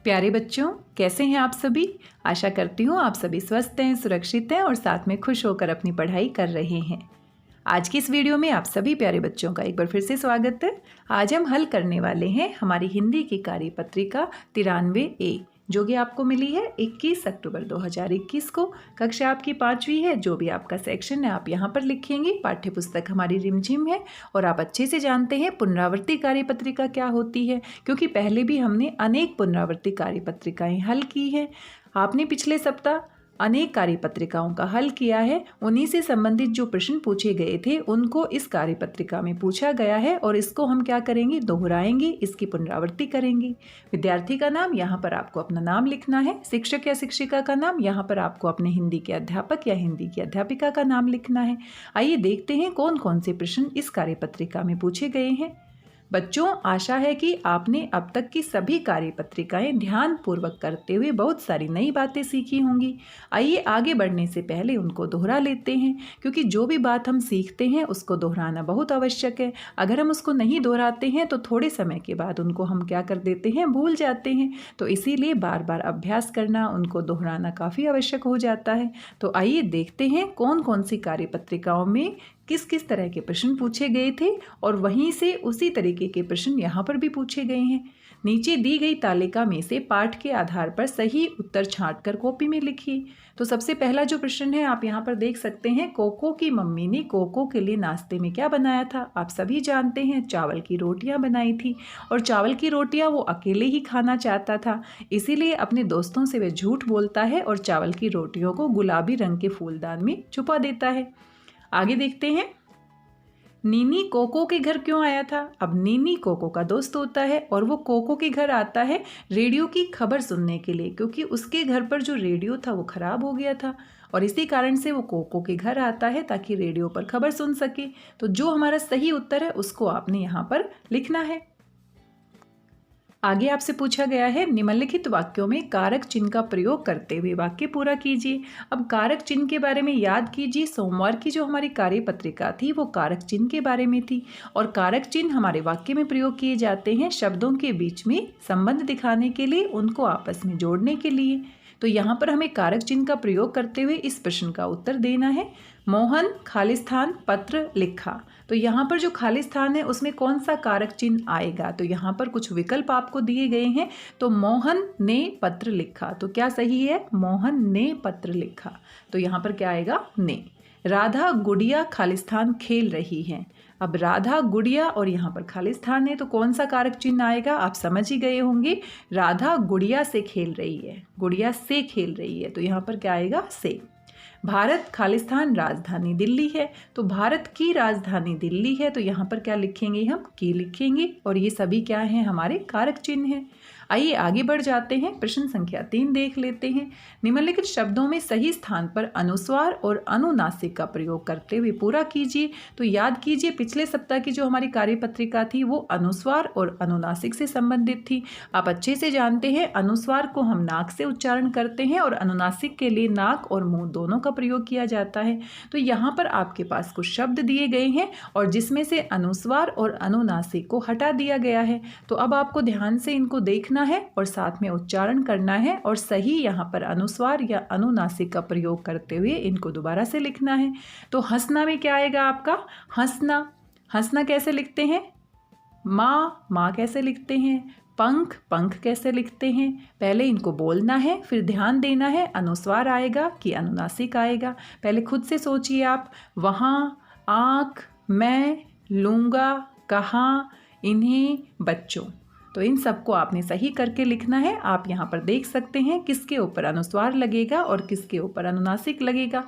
प्यारे बच्चों, कैसे हैं आप सभी। आशा करती हूँ आप सभी स्वस्थ हैं, सुरक्षित हैं और साथ में खुश होकर अपनी पढ़ाई कर रहे हैं। आज की इस वीडियो में आप सभी प्यारे बच्चों का एक बार फिर से स्वागत है। आज हम हल करने वाले हैं हमारी हिंदी की कार्यपत्रिका 93A, जो कि आपको मिली है 21 अक्टूबर 2021 को। कक्षा आपकी 5वीं है। जो भी आपका सेक्शन है आप यहाँ पर लिखेंगे। पाठ्य पुस्तक हमारी रिमझिम है और आप अच्छे से जानते हैं पुनरावृत्ति कार्यपत्रिका क्या होती है, क्योंकि पहले भी हमने अनेक पुनरावृत्ति कार्यपत्रिकाएं हल की हैं। आपने पिछले सप्ताह अनेक कार्यपत्रिकाओं का हल किया है। उन्हीं से संबंधित जो प्रश्न पूछे गए थे उनको इस कार्यपत्रिका में पूछा गया है और इसको हम क्या करेंगे, दोहराएंगे, इसकी पुनरावृत्ति करेंगे। विद्यार्थी का नाम यहाँ पर आपको अपना नाम लिखना है। शिक्षक या शिक्षिका का नाम यहाँ पर आपको अपने हिंदी के अध्यापक या हिंदी की अध्यापिका का नाम लिखना है। आइए देखते हैं कौन कौन से प्रश्न इस कार्यपत्रिका में पूछे गए हैं। बच्चों, आशा है कि आपने अब तक की सभी कार्यपत्रिकाएं ध्यानपूर्वक करते हुए बहुत सारी नई बातें सीखी होंगी। आइए आगे बढ़ने से पहले उनको दोहरा लेते हैं, क्योंकि जो भी बात हम सीखते हैं उसको दोहराना बहुत आवश्यक है। अगर हम उसको नहीं दोहराते हैं तो थोड़े समय के बाद उनको हम क्या कर देते हैं, भूल जाते हैं। तो इसीलिए बार बार अभ्यास करना, उनको दोहराना काफ़ी आवश्यक हो जाता है। तो आइए देखते हैं कौन कौन सी कार्यपत्रिकाओं में किस किस तरह के प्रश्न पूछे गए थे और वहीं से उसी तरीके के प्रश्न यहाँ पर भी पूछे गए हैं। नीचे दी गई तालिका में से पाठ के आधार पर सही उत्तर छांटकर कॉपी में लिखिए। तो सबसे पहला जो प्रश्न है आप यहाँ पर देख सकते हैं, कोको की मम्मी ने कोको के लिए नाश्ते में क्या बनाया था। आप सभी जानते हैं चावल की रोटियां बनाई थी और चावल की रोटियां वो अकेले ही खाना चाहता था, इसीलिए अपने दोस्तों से वह झूठ बोलता है और चावल की रोटियों को गुलाबी रंग के फूलदान में छुपा देता है। आगे देखते हैं, नीनी कोको के घर क्यों आया था। अब नीनी कोको का दोस्त होता है और वो कोको के घर आता है रेडियो की खबर सुनने के लिए, क्योंकि उसके घर पर जो रेडियो था वो खराब हो गया था और इसी कारण से वो कोको के घर आता है ताकि रेडियो पर खबर सुन सके। तो जो हमारा सही उत्तर है उसको आपने यहाँ पर लिखना है। आगे आपसे पूछा गया है, निम्नलिखित वाक्यों में कारक चिन्ह का प्रयोग करते हुए वाक्य पूरा कीजिए। अब कारक चिन्ह के बारे में याद कीजिए, सोमवार की जो हमारी कार्यपत्रिका थी वो कारक चिन्ह के बारे में थी और कारक चिन्ह हमारे वाक्य में प्रयोग किए जाते हैं शब्दों के बीच में संबंध दिखाने के लिए, उनको आपस में जोड़ने के लिए। तो यहाँ पर हमें कारक चिन्ह का प्रयोग करते हुए इस प्रश्न का उत्तर देना है। मोहन खालिस्तान पत्र लिखा। तो यहाँ पर जो खालिस्तान है उसमें कौन सा कारक चिन्ह आएगा, तो यहाँ पर कुछ विकल्प आपको दिए गए हैं। तो मोहन ने पत्र लिखा, तो क्या सही है, मोहन ने पत्र लिखा। तो यहाँ पर क्या आएगा, ने। राधा गुड़िया खालिस्तान खेल रही है। अब राधा गुड़िया और यहाँ पर खालिस्तान है तो कौन सा कारक चिन्ह आएगा, आप समझ ही गए होंगे। राधा गुड़िया से खेल रही है, गुड़िया से खेल रही है, तो यहाँ पर क्या आएगा, से। भारत खालिस्तान राजधानी दिल्ली है, तो भारत की राजधानी दिल्ली है, तो यहाँ पर क्या लिखेंगे, हम की लिखेंगे और ये सभी क्या हैं, हमारे कारक चिन्ह हैं। आइए आगे बढ़ जाते हैं, प्रश्न संख्या 3 देख लेते हैं। निम्नलिखित शब्दों में सही स्थान पर अनुस्वार और अनुनासिक का प्रयोग करते हुए पूरा कीजिए। तो याद कीजिए पिछले सप्ताह की जो हमारी कार्यपत्रिका थी वो अनुस्वार और अनुनासिक से संबंधित थी। आप अच्छे से जानते हैं अनुस्वार को हम नाक से उच्चारण करते हैं और अनुनासिक के लिए नाक और मुंह दोनों का प्रयोग किया जाता है। तो यहाँ पर आपके पास कुछ शब्द दिए गए हैं और जिसमें से अनुस्वार और अनुनासिक को हटा दिया गया है। तो अब आपको ध्यान से इनको देखना है और साथ में उच्चारण करना है और सही यहाँ पर अनुस्वार या अनुनासिक का प्रयोग करते हुए इनको दोबारा से लिखना है। तो हंसना में क्या आएगा आपका, हंसना। हंसना कैसे लिखते हैं, माँ, माँ कैसे लिखते हैं, पंख, पंख कैसे लिखते हैं। पहले इनको बोलना है, फिर ध्यान देना है अनुस्वार आएगा कि अनुनासिक आएगा। पहले खुद से सोचिए आप, वहाँ, आँख, मैं, लूँगा, कहाँ, इन्हें, बच्चों। तो इन सबको आपने सही करके लिखना है। आप यहाँ पर देख सकते हैं किसके ऊपर अनुस्वार लगेगा और किसके ऊपर अनुनासिक लगेगा।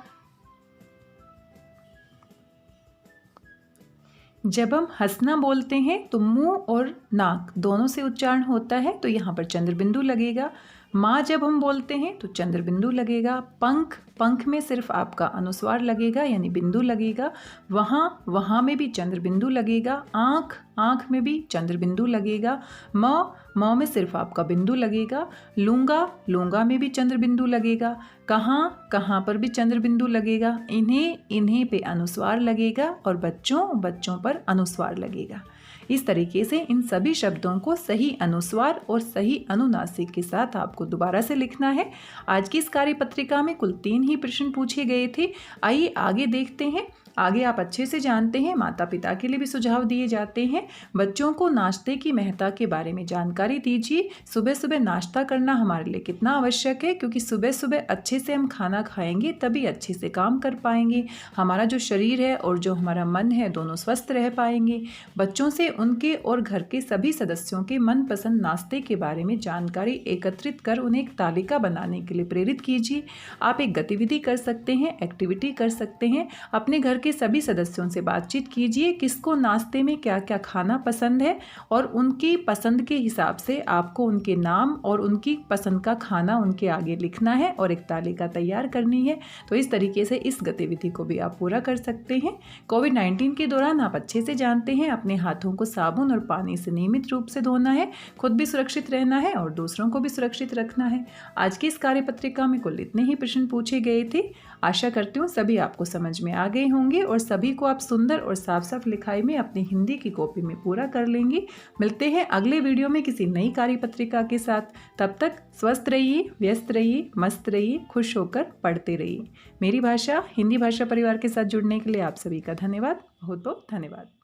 जब हम हंसना बोलते हैं तो मुंह और नाक दोनों से उच्चारण होता है, तो यहाँ पर चंद्र बिंदु लगेगा। माँ जब हम बोलते हैं तो चंद्र बिंदु लगेगा। पंख, पंख में सिर्फ आपका अनुस्वार लगेगा यानी बिंदु लगेगा। वहाँ, वहाँ में भी चंद्र बिंदु लगेगा। आँख, आँख में भी चंद्र बिंदु लगेगा। म में सिर्फ आपका बिंदु लगेगा। लूँगा, लूँगा में भी चंद्र बिंदु लगेगा। कहाँ, कहाँ पर भी चंद्र बिंदु लगेगा। इन्हें, इन्हें पे अनुस्वार लगेगा और बच्चों, बच्चों पर अनुस्वार लगेगा। इस तरीके से इन सभी शब्दों को सही अनुस्वार और सही अनुनासिक के साथ आपको दोबारा से लिखना है। आज की इस कार्यपत्रिका में कुल 3 ही प्रश्न पूछे गए थे। आइए आगे देखते हैं। आगे आप अच्छे से जानते हैं, माता पिता के लिए भी सुझाव दिए जाते हैं। बच्चों को नाश्ते की महत्ता के बारे में जानकारी दीजिए। सुबह सुबह नाश्ता करना हमारे लिए कितना आवश्यक है, क्योंकि सुबह सुबह अच्छे से हम खाना खाएंगे तभी अच्छे से काम कर पाएंगे। हमारा जो शरीर है और जो हमारा मन है दोनों स्वस्थ रह पाएंगे। बच्चों से उनके और घर के सभी सदस्यों के मनपसंद नाश्ते के बारे में जानकारी एकत्रित कर उन्हें एक तालिका बनाने के लिए प्रेरित कीजिए। आप एक गतिविधि कर सकते हैं, एक्टिविटी कर सकते हैं। अपने घर के सभी सदस्यों से बातचीत कीजिए किसको नाश्ते में क्या क्या खाना पसंद है, और उनकी पसंद के हिसाब से आपको उनके नाम और उनकी पसंद का खाना उनके आगे लिखना है और एक तालिका तैयार करनी है। तो इस तरीके से इस गतिविधि को भी आप पूरा कर सकते हैं। कोविड-19 के दौरान आप अच्छे से जानते हैं अपने हाथों को साबुन और पानी से नियमित रूप से धोना है, खुद भी सुरक्षित रहना है और दूसरों को भी सुरक्षित रखना है। आज की इस कार्यपत्रिका में कुल इतने ही प्रश्न पूछे गए थे। आशा करती हूँ सभी आपको समझ में आ गए होंगे और सभी को आप सुंदर और साफ साफ लिखाई में अपनी हिंदी की कॉपी में पूरा कर लेंगे। मिलते हैं अगले वीडियो में किसी नई कार्यपत्रिका के साथ। तब तक स्वस्थ रहिए, व्यस्त रहिए, मस्त रहिए, खुश होकर पढ़ते रहिए। मेरी भाषा हिंदी भाषा परिवार के साथ जुड़ने के लिए आप सभी का धन्यवाद, बहुत बहुत धन्यवाद।